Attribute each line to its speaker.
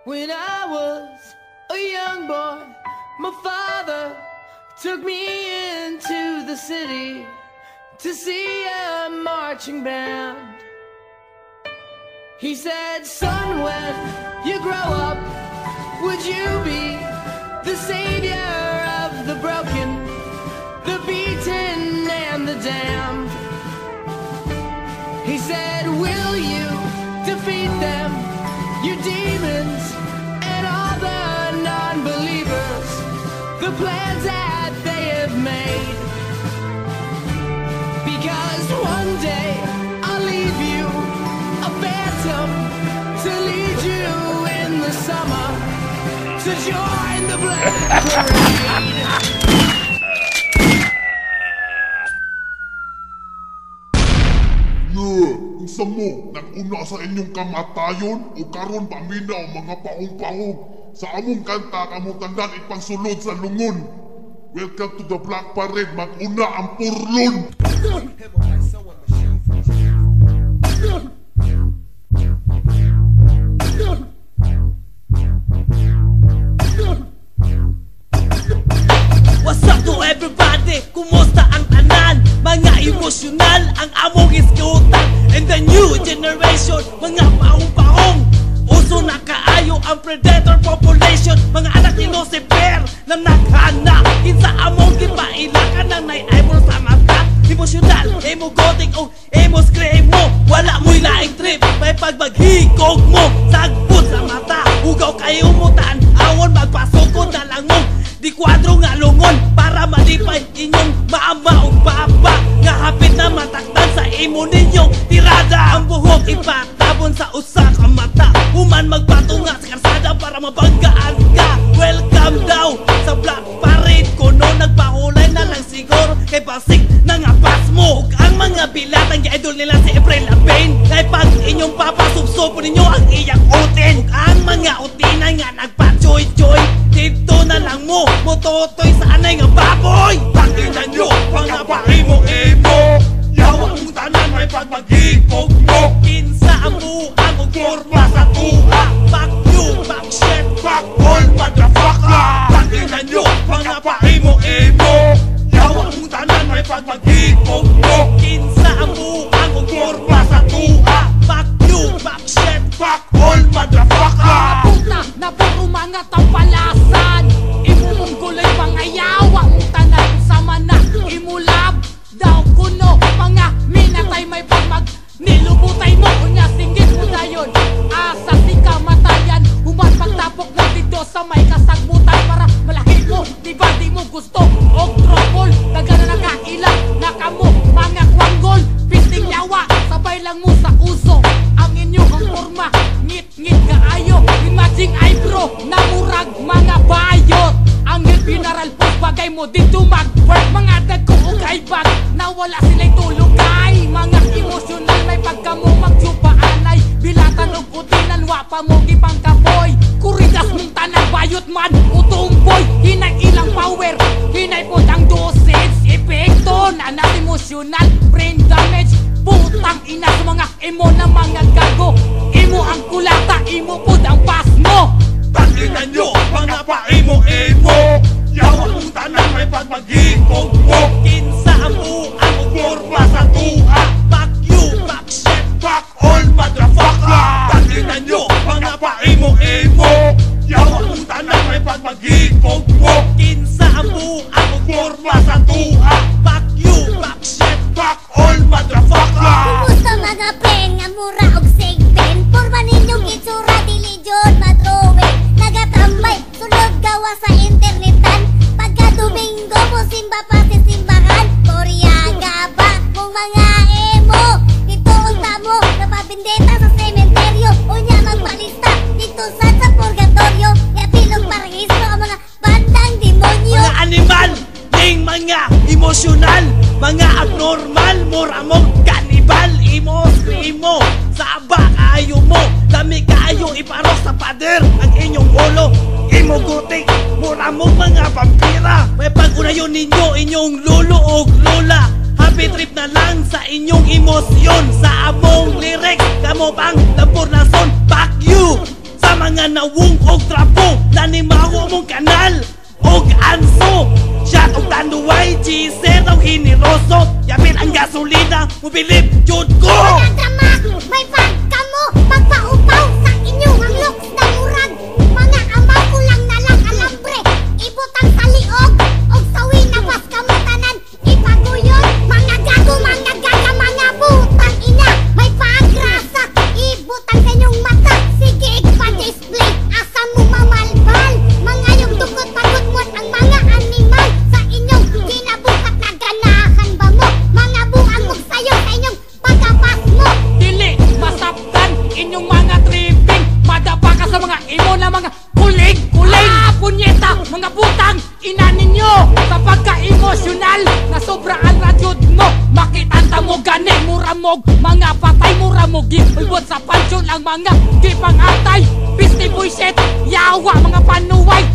Speaker 1: When I was a young boy, my father took me into the city to see a marching band. He said, son, when you grow up, would you be the savior of the broken, the beaten and the damned? He said, will you defeat them, your demons and all the non-believers, the plans that they have made? Because one day I'll leave you a phantom to lead you in the summer to join the Black Parade.
Speaker 2: Unsa mo, nag-una sa inyong kamatayon o karon paminaw mga paong-paong sa among kanta kamong tandaan ipangsulod sa lungon. Welcome to the Black Parade, mag-una ang purlon.
Speaker 3: What's up to everybody? Kumusta ang tanan? Mga emosyonal ang among iskutan. And the new generation, mga paong-paong uso na kaayo ang predator population. Mga anak ni Lucifer na naghana kinsa among gipailakan ng nay-eyeball sa mata. Emosyonal, emo gothic o emo scream mo. Wala mo'y laing trip, may pagmaghikog mo. Sagbot sa mata, ugaw kayo mo tan. Awon magpasukod na lang mo. Di kwadro nga lungon para malipay inyong mama o papa. Nga hapit na mataktan sa imo ninyong tirada. Ang buhok ipatabon sa usa ka mata. Human magpatunga sa karsada para mabanggaan ka. Welcome daw sa Black Parade. Kuno nagpahulay na lang siguro kay pasik na nga pas mo. Ug ang mga bilatang idol nila si April Labaine. Kay pag inyong papasubsob ninyo ang iyang utin. Ug ang mga utinay nga nagpa-choy-choy dito na lang mo, mototoy sa anay nga baboy. Pakinan nyo, mga paimo-imo. Yawa mong tanan may pagmaghikog mo. Kinsa ang buang o forma sa tuha. Back you, back shit, back all, motherfucker. Pakinan nyo, mga paimo-imo. Yawa mong tanan may pagmaghikog mo. Kinsa ang buang o forma sa tuha. Back you, back shit, back all, motherfucker.
Speaker 4: Puta na puro mga tampalasan. Imumong guloy pangayawa mong tanan sa mana. Imulab daw kuno mga minatay may pagmag. Nilubutay mo unya singgit mo dayon. Asa si kamatayan. Human pagtapok mo dito sa may kasagbutan. Para malahit mo, di ba di mo gusto? Og trouble, daga na nakailang. Nakamo, mga kwanggol. Pisting yawa, sabay lang mo sa uso. Ang inyong forma, ngit-ngit kaayo. Imagine eyebrow, namurag mga bayot. Ang funeral post bagay mo dito mag-work. Mga dagko o kaibag, nawala sila'y tulog kay. Mga emosyonal may pagkamo magsupaanay. Bilatan o putinan, wapa mo gipang kapoy. Kuridas mong tanang bayot man, utumboy. Hinay ilang power, hinay po ang dosage. Epekto na emosyonal, brain damage. Putang ina sa mga emo na mga gago. Imo ang kulata, imo po ang pas mo.
Speaker 3: Pakinan nyo, mga paimo-imo. Yawa mong tanan may pagmaghikog mo. Kinsa ang buang o forma sa tuha. Back you, back shit, back all, motherfucker. Pakinan nyo, mga paimo-imo. Yawa mong tanan may pagmaghikog mo. Kinsa ang buang o forma sa tuha. Back you, back shit, back all, motherfucker.
Speaker 5: Kumusta mga pen nga mura og segpen? Porma ninyong itsura dili jud madrawing. Nagatambay sulod gawa sa internetan. Pagka Domingo mo simba pa sa simbahan. Koryaga ba mong mga emo? Dito unta mo napabindeta sa sementeryo. Unya magpalista dito sa purgatorio. Yapilong parehistro ang mga bandang demonyo.
Speaker 3: Mga animal, ning mga emosyonal, mga abnormal, mura mong kanibal. Imo, screamo, saba kayo mo. Dami kayo iparok sa pader ang inyong ulo. Imo gotik, mura mong mga vampira. May pag-unayon ninyo inyong lolo o lola. Happy trip na lang sa inyong emosyon. Sa among lyrics, kamo pang lampur na son. Back you sa mga mga nawong og trapo, nanimago mong kanal og anso. Shot og tanduay, cheeser daw hiniroso, yapit ang gasolina, mobilip jud ko.
Speaker 5: Mga drama, may pagka mo, magpaupaw sa inyong ang looks na murag. Mga amaw ko lang nalang alambre, ibutang sa liog, og sawi na pas kamutanan, ipaguyod, mga gago, mga gaga, mga butang ina. May pagrasa, ibutang sa inyong mata, sige igpa-display, asa mo mamalbal. Mga yung dukot pagod mo ang mga animal, sa inyong kinabukat na ganahan ba mo? Mga buang mo sayo sa inyong pagkapas mo.
Speaker 4: Dili masaptan inyong mga tripping, madapa ka sa mga imo na mga kuling-kuling. Punyeta, mga butang ina ninyo, sa pagka-emosyonal na sobraan na jud mo. Makitanta mo gani, muramog, mga patay muramog, gipulbot sa pansyon ang mga gipangatay. Pisti buisit, yawa, mga panuway,